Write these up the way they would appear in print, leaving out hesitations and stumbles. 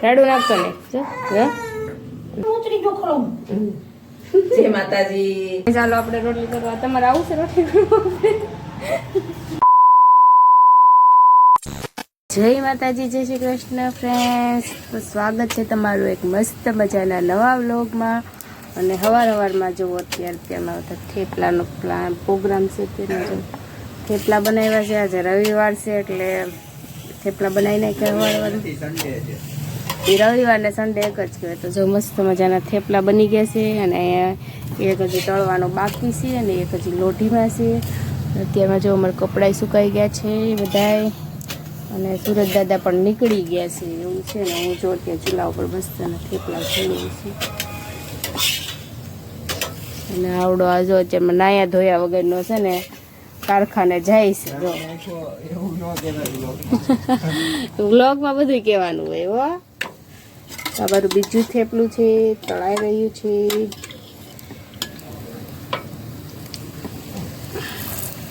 રાડું નાખતો ને જય માતાજી. ચાલો આપણે રોટલી કરવા. તમારે આવું છે રોટલી કરવા? જય માતાજી, જય શ્રી કૃષ્ણ ફ્રેન્ડ્સ. તો સ્વાગત છે તમારું એક મસ્ત મજાના નવા વ્લોગમાં. અને સવારમાં જુઓ અત્યારમાં થેપલાનો પ્રોગ્રામ છે. તેમાં જો થેપલા બનાવ્યા છે. આજે રવિવાર છે એટલે થેપલા બનાવી નાખ્યા. એ રવિવાર ને સન્ડે એક જ કહેવાય. તો જો મસ્ત મજાના થેપલા બની ગયા છે. અને એક હજી તળવાનો બાકી છે અને એક હજી લોઢીમાં છે. અત્યારમાં જો અમારા કપડાં સુકાઈ ગયા છે બધાય. અને સુરત દાદા પણ નીકળી ગયા છે એવું છે ને. હું જો ત્યાં ચૂલા ઉપર મસ્ત થેપલા જોઈ છું. અને આવડો આ જો અત્યારમાં નાયા ધોયા વગરનો છે ને કારખાને જાય છે. જો વ્લોગમાં બધું કહેવાનું હોય. હો તમારું બીજું થેપલું છે, તળાઈ રહ્યું છે.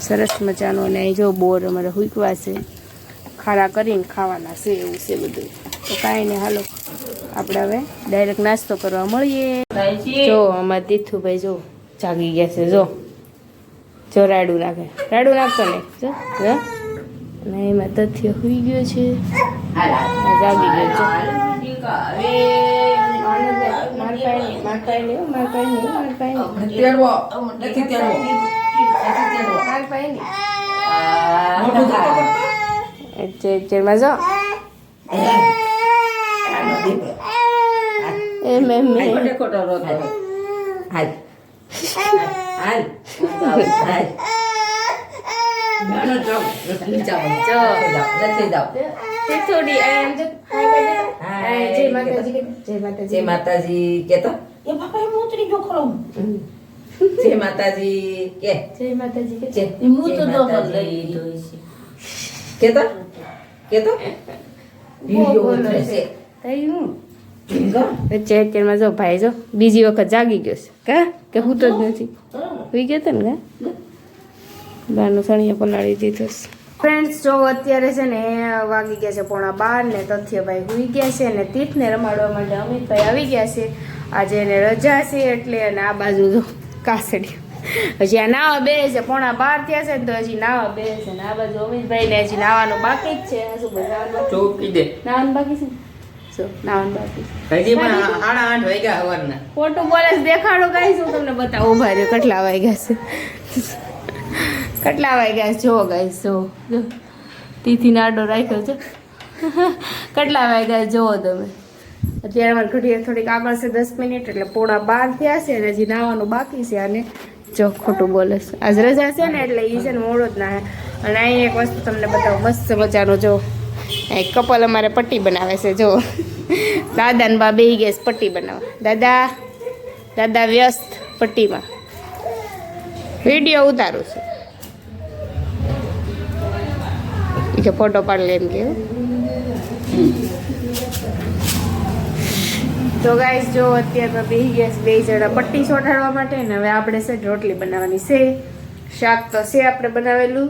સરસ મજાનું. અને અહીં જો બોર અમારે હુકવા છે, ખારા કરીને ખાવાના છે એવું છે બધું. તો કાંઈ નહીં, હાલો આપણે હવે ડાયરેક્ટ નાસ્તો કરવા મળીએ. જો અમારે દીથુભાઈ જો જાગી ગયા છે. જો રાડું નાખે, રાડું નાખતો ને જો ને એમાં તથ્ય સુઈ ગયો છે, જાગી ગયો છે. ચેરમાં જો એમ જય માતાજી કેતો એ બાપા હું ઉતરી ગયો ખરો. જય માતાજી કે જય માતાજી કે જય હું તો દો કેતો કેતો વિડિયો ઉતરશે થયું. અત્યારમાં જો ભાઈ જો બીજી વખત જાગી ગયો છે. કે હું તો જ નથી સુઈ ગયા હતા ને. બારનું સણિયા પલાળી દીધો છે. ફ્રેન્ડ્સ જો અત્યારે છે ને વાગી ગયા છે 12:30 ને તથ્યભાઈ સુઈ ગયા છે. અને તીર્થને રમાડવા માટે અમિતભાઈ આવી ગયા છે. આજે એને રજા છે એટલે. અને આ બાજુ જો કાસડી હજી આ નાવા બે છે. 12:30 થયા છે ને તો હજી નાવા બે છે. ને આ બાજુ અમિતભાઈ ને હજી નાવાનું બાકી જ છે. શું બનાવવાનું ચોકી દે નાવાનું બાકી છે. ખોટું બોલે દેખાડો કઈ શું તમને બતાવો. ઉભા રહ્યો કેટલા વાગ્યા છે, કેટલા વાગ્યા છે જો ગાઈસ. જો તીથી નાડો રાખ્યો છે. કેટલા વાગ્યા જોવો તમે. અત્યારે અમારે ઘડીએ થોડીક આગળ છે 10 મિનિટ એટલે 12:30 થયા છે. અને હજી નાવાનું બાકી છે. અને જો ખોટું બોલે છે. આજ રજા છે ને એટલે એ છે ને મોડો જ ના. અને અહીં એક વસ્તુ તમને બતાવો મસ્ત મજાનો. જો એક કપલ અમારે પટ્ટી બનાવે છે. જો દાદા ને બા બેહી ગયા પટ્ટી બનાવવા. દાદા વ્યસ્ત પટ્ટીમાં. વિડીયો ઉતારું છું કે ફોટો પાડી લે એમ કે. તો ગાઈસ જો અત્યારમાં બેહી ગયા બે જણા પટ્ટી ચોંટાડવા માટે. ને હવે આપણે છે રોટલી બનાવવાની છે. શાક તો છે આપણે બનાવેલું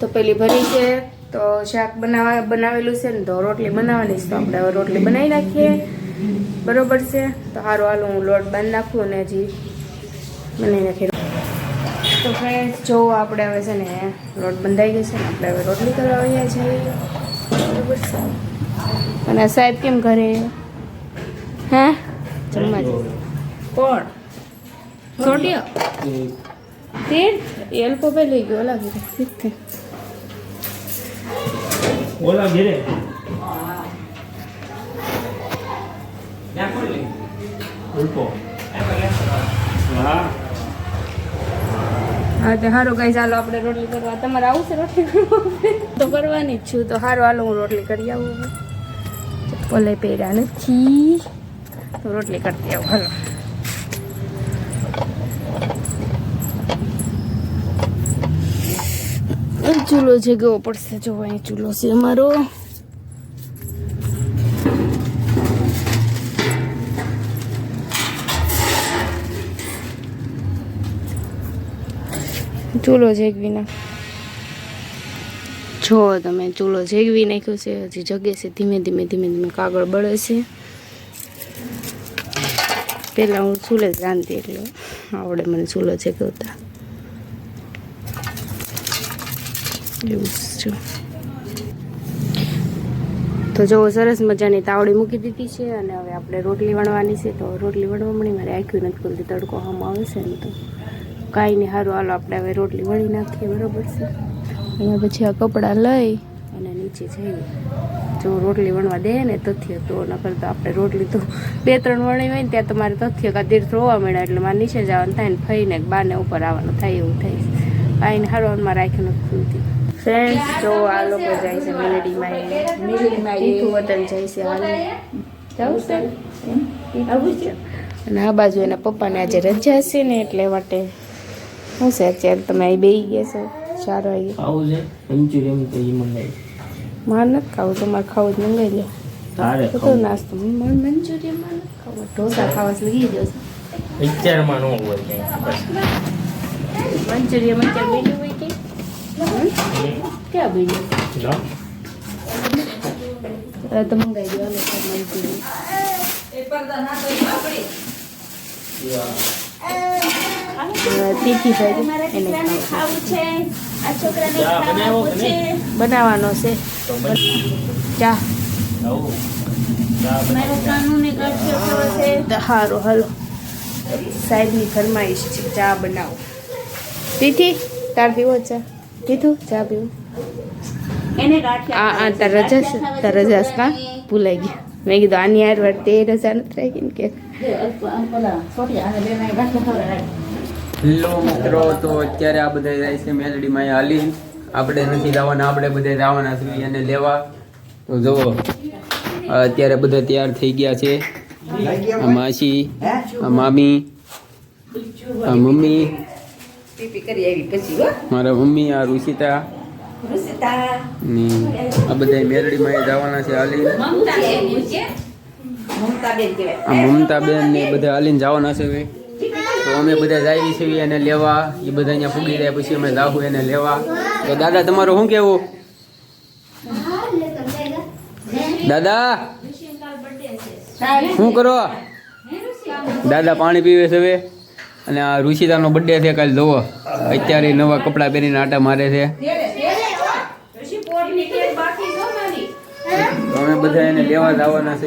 તો પેલી ભરી છે. તો શાક બનાવેલું છે ને તો રોટલી બનાવવાની છે. તો આપણે હવે રોટલી બનાવી નાખીએ. બરોબર છે. તો સારું હાલો હું લોટ બાંધી નાખું અને હજી બનાવી નાખીએ. તો ફ્રેન્ડ્સ જો આપણે હવે છે ને લોટ બંધાઈ ગયો છે ને આપણે હવે રોટલી કરવા આવ્યા છીએ. બરોબર છે. અને સાહેબ કેમ ઘરે હા જમવા જ કોણ છોટ્યો તીર્થ એ અલ્પો ભાઈ લઈ ગયો. લાગી બોલા ઘેરે હા તો સારું કઈ ચાલો આપણે રોટલી કરવા. તમારે આવું છે રોટલી કરવા? તો કરવાની જ છું. તો સારું હાલો હું રોટલી કરી આવું. ચપ્પલે પહેર્યા નથી તો રોટલી કરતી આવું. હાલો ચૂલો જગવો પડશે. જો અહીં ચૂલો છે અમારો. ચૂલો જગવી ના જો તમે ચૂલો જેગવી નાખ્યો છે, હજી જગે છે, ધીમે ધીમે ધીમે ધીમે કાગળ બળે છે. પહેલાં હું ચૂલે જ રાંધતી એટલે આવડે મને ચૂલો જેગવતા. એવું છે. તો જો સરસ મજાની તાવડી મૂકી દીધી છે અને હવે આપણે રોટલી વણવાની છે. તો રોટલી વણવા મળી મારે આંખ્યું નથી ખુલતી, તડકો આમ આવે છે ને તો કાંઈ નહીં. સારું, હાલો આપણે હવે રોટલી વણી નાખીએ. બરાબર છે. અહીંયા પછી આ કપડાં લઈ અને નીચે જઈએ. જો રોટલી વણવા દે ને તથ્ય તો નકર તો આપણે રોટલી તો 2-3 વણી હોય ને ત્યાં તમારે તથ્ય કા તીર્થ રોવા મળ્યા એટલે મારે નીચે જવાનું થાય ને ફઈને બાને ઉપર આવવાનું થાય એવું થાય. કાંઈ ને સારું, મારે આંખ્યું નથી ખુલતી. ફ્રેન્ડ્સ જો આ લોકો જાય છે મેલેડીમાં, તીથું વતન જાય છે. હાલ જવું છે અને આ બાજુ એના પપ્પાને આજે રજા છે ને એટલે માટે શું છે અત્યારે તમે અહીં બેસી ગયા છો 4 વાગે. ખાવું છે મંચુરિયન તો એ મંગાવી. મારે નથી ખાવું, તમારે ખાવું જ મંગાવી લો. તારે તો નાસ્તો મારે મંચુરિયન માં નથી ખાવું, ઢોસા ખાવા લઈ જશે. વિચારમાં ન હોય કંઈ. મંચુરિયન બીજું હોય કે ક્યાં બીજું તો મંગાવી દો મંચુરિયન. તીખી ભાઈ એને બનાવવાનો છે ચા. સારું હાલો, સાહેબની ફરમાઈશ છે ચા બનાવો. તીથી તાર પીવો ચા? કીધું ચા પીવું. તાર રજા છે? તાર રજા છે કાં ભૂલાઈ ગયા. મેં કીધું આની યાર વાર તે રજા નથી રાખી ને કે. હેલો મિત્રો, તો અત્યારે આ બધા જાય છે મેલડીમાં હાલી. આપણે નથી જવાના, આપણે બધા જવાના છીએ એને લેવા. તો જુઓ અત્યારે બધા તૈયાર થઈ ગયા છે. આ માસી, આ મામી, આ મમ્મી, મારા મમ્મી, આ રુષિતા ને આ બધા મેલડીમાં જવાના છે હાલી. આ મમતાબેન ને બધા હાલીને જવાના છે. તો અમે બધા જઈએ છીએ એને લેવા. એ બધા અહીંયા પૂગી જાય પછી અમે જાવું એને લેવા. તો દાદા તમારું શું કેવું? દાદા શું કરો? દાદા પાણી પીવે છે હવે. અને આ રુષિતાનો બર્થડે છે કાલે, જોવો અત્યારે નવા કપડાં પહેરીને આટા મારે છે. અમે બધા એને લેવા જવાના છે.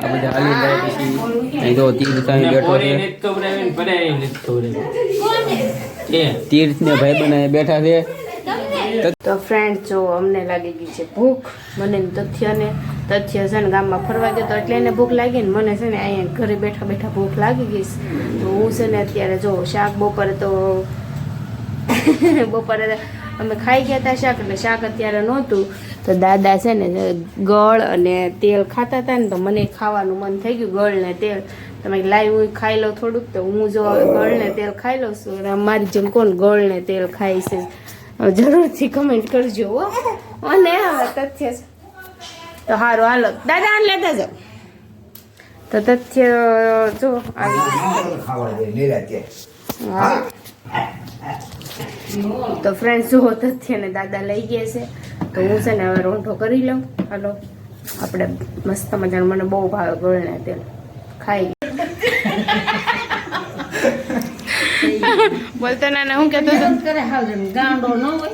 આ બધા હાલી જાય પછી અહીં તો તીર્થ અહીં બેઠો છે. તીર્થ ને ભાઈ બનાવી બેઠા છે. તો ફ્રેન્ડ જો અમને લાગી ગઈ છે ભૂખ. મને તથ્ય છે ને ગામમાં ફરવા ગયો તો એટલે એને ભૂખ લાગી ને મને છે ને અહીંયા ઘરે બેઠા બેઠા ભૂખ લાગી ગઈ. તો હું છે ને અત્યારે જો શાક બપોરે અમે ખાઈ ગયા હતા શાક, એટલે શાક અત્યારે નહોતું. તો દાદા છે ને ગળ અને તેલ ખાતા હતા ને તો મને ખાવાનું મન થઈ ગયું ગળ ને તેલ. તમે લાઈવ હું ખાઈ લઉં થોડુંક. તો હું જો ગળ ને તેલ ખાઈ લઉં છું. મારી જેમ કોણ ગળ ને તેલ ખાય છે જરૂરથી કમેન્ટ કરજો હો. અને તથ્ય છે તો સારું હાલો દાદા આને લેતા જાઓ. તો તથ્ય જો આવી હા. તો ફ્રેન્ડ જુઓ તથ્ય ને દાદા લઈ ગયા છે. તો હું છે ને હવે રોંઢો કરી લઉં. હાલો આપણે મસ્ત મજાનું, મને બહુ ભાવે ગળ ને તેલ ખાઈ. બોલતો ના હું કેતો ગાંડો ન હોય.